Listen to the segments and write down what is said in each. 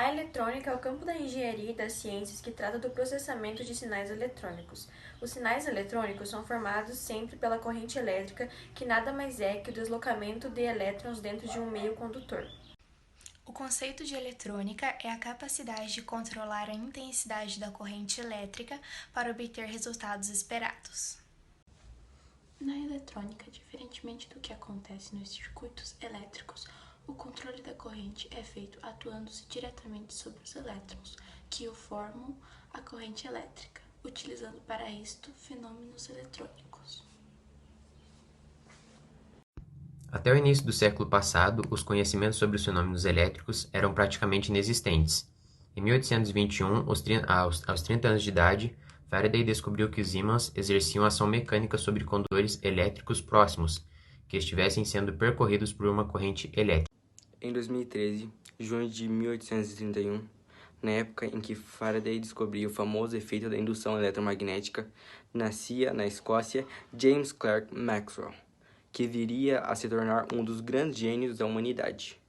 A eletrônica é o campo da engenharia e das ciências que trata do processamento de sinais eletrônicos. Os sinais eletrônicos são formados sempre pela corrente elétrica, que nada mais é que o deslocamento de elétrons dentro de um meio condutor. O conceito de eletrônica é a capacidade de controlar a intensidade da corrente elétrica para obter resultados esperados. Na eletrônica, diferentemente do que acontece nos circuitos elétricos, o controle da corrente é feito atuando-se diretamente sobre os elétrons, que o formam a corrente elétrica, utilizando para isto fenômenos eletrônicos. Até o início do século passado, os conhecimentos sobre os fenômenos elétricos eram praticamente inexistentes. Em 1821, aos 30 anos de idade, Faraday descobriu que os ímãs exerciam ação mecânica sobre condutores elétricos próximos, que estivessem sendo percorridos por uma corrente elétrica. Em 2013, junho de 1831, na época em que Faraday descobriu o famoso efeito da indução eletromagnética, nascia na Escócia James Clerk Maxwell, que viria a se tornar um dos grandes gênios da humanidade,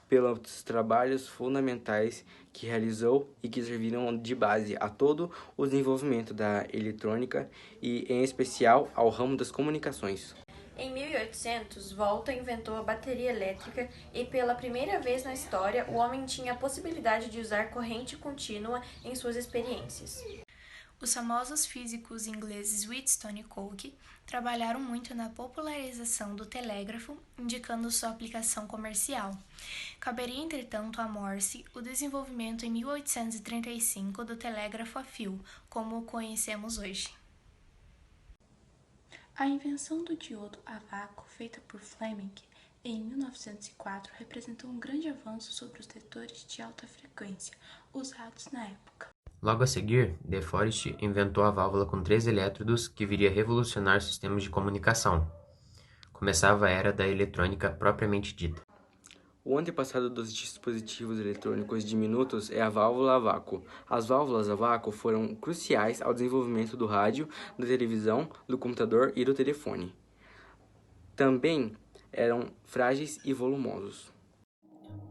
pelos trabalhos fundamentais que realizou e que serviram de base a todo o desenvolvimento da eletrônica e, em especial, ao ramo das comunicações. Em 1800, Volta inventou a bateria elétrica e, pela primeira vez na história, o homem tinha a possibilidade de usar corrente contínua em suas experiências. Os famosos físicos ingleses Wheatstone e Cooke trabalharam muito na popularização do telégrafo, indicando sua aplicação comercial. Caberia, entretanto, a Morse o desenvolvimento em 1835 do telégrafo a fio, como o conhecemos hoje. A invenção do diodo a vácuo, feita por Fleming em 1904, representou um grande avanço sobre os detectores de alta frequência usados na época. Logo a seguir, De Forest inventou a válvula com 3 elétrodos que viria a revolucionar sistemas de comunicação. Começava a era da eletrônica propriamente dita. O antepassado dos dispositivos eletrônicos diminutos é a válvula a vácuo. As válvulas a vácuo foram cruciais ao desenvolvimento do rádio, da televisão, do computador e do telefone. Também eram frágeis e volumosos.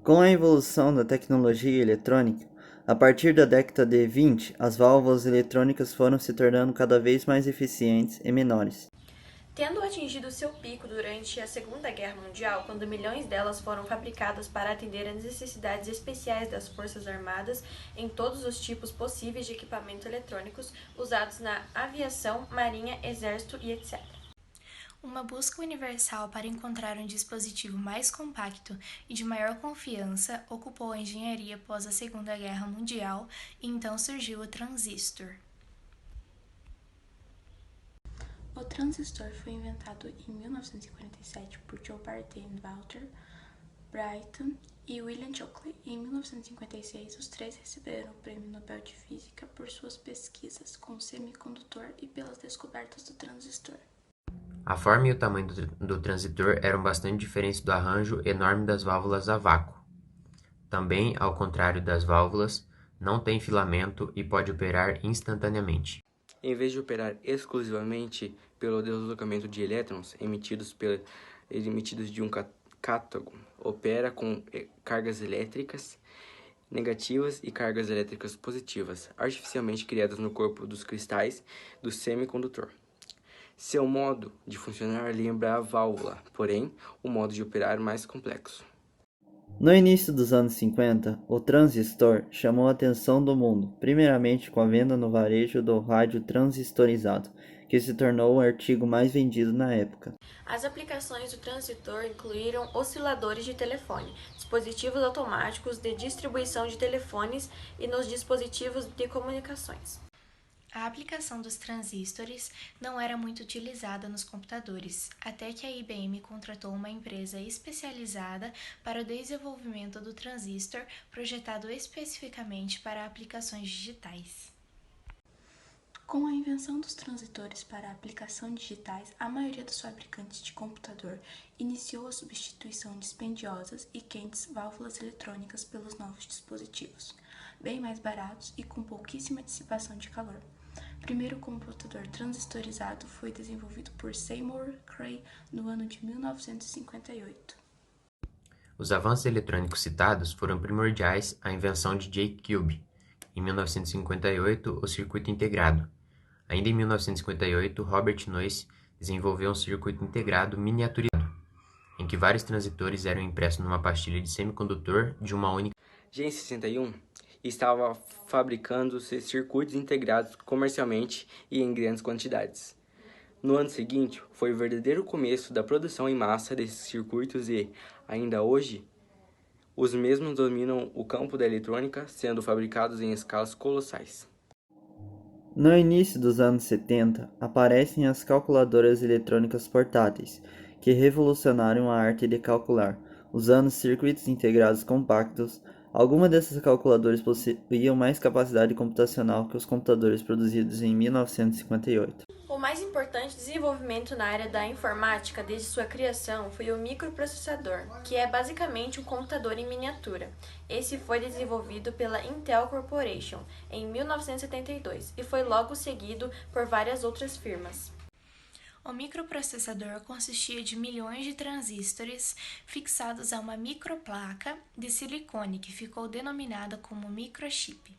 Com a evolução da tecnologia eletrônica, a partir da década de 20, as válvulas eletrônicas foram se tornando cada vez mais eficientes e menores. Tendo atingido seu pico durante a Segunda Guerra Mundial, quando milhões delas foram fabricadas para atender às necessidades especiais das Forças Armadas em todos os tipos possíveis de equipamentos eletrônicos usados na aviação, marinha, exército e etc. Uma busca universal para encontrar um dispositivo mais compacto e de maior confiança ocupou a engenharia após a Segunda Guerra Mundial e então surgiu o transistor. O transistor foi inventado em 1947 por Joe Barton, Walter Brattain e William Shockley. Em 1956, os três receberam o Prêmio Nobel de Física por suas pesquisas com o semicondutor e pelas descobertas do transistor. A forma e o tamanho do transistor eram bastante diferentes do arranjo enorme das válvulas a vácuo. Também, ao contrário das válvulas, não tem filamento e pode operar instantaneamente. Em vez de operar exclusivamente pelo deslocamento de elétrons emitidos de um cátodo, opera com cargas elétricas negativas e cargas elétricas positivas, artificialmente criadas no corpo dos cristais do semicondutor. Seu modo de funcionar lembra a válvula, porém, o modo de operar é mais complexo. No início dos anos 50, o transistor chamou a atenção do mundo, primeiramente com a venda no varejo do rádio transistorizado, que se tornou o artigo mais vendido na época. As aplicações do transistor incluíram osciladores de telefone, dispositivos automáticos de distribuição de telefones e nos dispositivos de comunicações. A aplicação dos transistores não era muito utilizada nos computadores, até que a IBM contratou uma empresa especializada para o desenvolvimento do transistor, projetado especificamente para aplicações digitais. Com a invenção dos transistores para aplicação digitais, a maioria dos fabricantes de computador iniciou a substituição dispendiosas e quentes válvulas eletrônicas pelos novos dispositivos, bem mais baratos e com pouquíssima dissipação de calor. O primeiro computador transistorizado foi desenvolvido por Seymour Cray no ano de 1958. Os avanços eletrônicos citados foram primordiais à invenção de Jake Cube, em 1958, o circuito integrado. Ainda em 1958, Robert Noyce desenvolveu um circuito integrado miniaturizado, em que vários transitores eram impressos numa pastilha de semicondutor de uma única. Já em 61, estava fabricando seus circuitos integrados comercialmente e em grandes quantidades. No ano seguinte, foi o verdadeiro começo da produção em massa desses circuitos e, ainda hoje, os mesmos dominam o campo da eletrônica, sendo fabricados em escalas colossais. No início dos anos 70, aparecem as calculadoras eletrônicas portáteis, que revolucionaram a arte de calcular, usando circuitos integrados compactos. Algumas dessas calculadoras possuíam mais capacidade computacional que os computadores produzidos em 1958. O mais importante desenvolvimento na área da informática desde sua criação foi o microprocessador, que é basicamente um computador em miniatura. Esse foi desenvolvido pela Intel Corporation em 1972 e foi logo seguido por várias outras firmas. O microprocessador consistia de milhões de transistores fixados a uma microplaca de silicone que ficou denominada como microchip.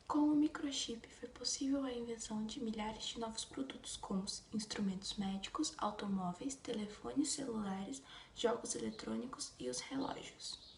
Com o microchip foi possível a invenção de milhares de novos produtos como instrumentos médicos, automóveis, telefones celulares, jogos eletrônicos e os relógios.